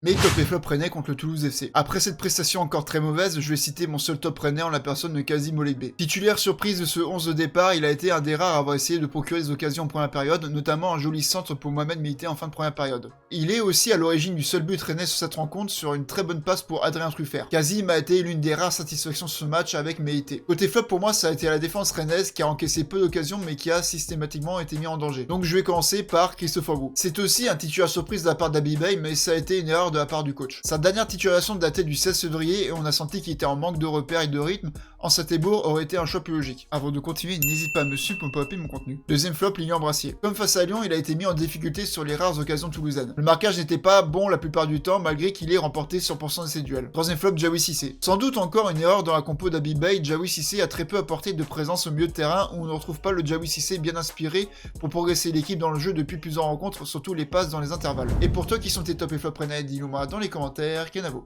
Mais top et flop rennais contre le Toulouse FC. Après cette prestation encore très mauvaise, je vais citer mon seul top rennais en la personne de Kazi Molekbe. Titulaire surprise de ce 11 de départ, il a été un des rares à avoir essayé de procurer des occasions en première période, notamment un joli centre pour Mohamed Milité en fin de première période. Il est aussi à l'origine du seul but rennais sur cette rencontre sur une très bonne passe pour Adrien Truffert. Kazim a été l'une des rares satisfactions sur ce match avec Milité. Côté flop pour moi, ça a été la défense rennaise qui a encaissé peu d'occasions mais qui a systématiquement été mis en danger. Donc je vais commencer par Christophe Roux. C'est aussi un titulaire surprise de la part d'Abi Bey, mais ça a été une erreur de la part du coach. Sa dernière titularisation datait du 16 février et on a senti qu'il était en manque de repères et de rythme. Ansaté-Bourg aurait été un choix plus logique. Avant de continuer, n'hésite pas à me suivre pour popper mon contenu. Deuxième flop, Lilian Brassier. Comme face à Lyon, il a été mis en difficulté sur les rares occasions toulousaines. Le marquage n'était pas bon la plupart du temps, malgré qu'il ait remporté 100% de ses duels. Troisième flop, Djawi Cissé. Sans doute encore une erreur dans la compo d'Abi Bey, Djawi Cissé a très peu apporté de présence au milieu de terrain où on ne retrouve pas le Djawi Cissé bien inspiré pour progresser l'équipe dans le jeu depuis plusieurs rencontres, surtout les passes dans les intervalles. Et pour toi qui sont tes top et flop rennais, dis-le moi dans les commentaires, Kenavo.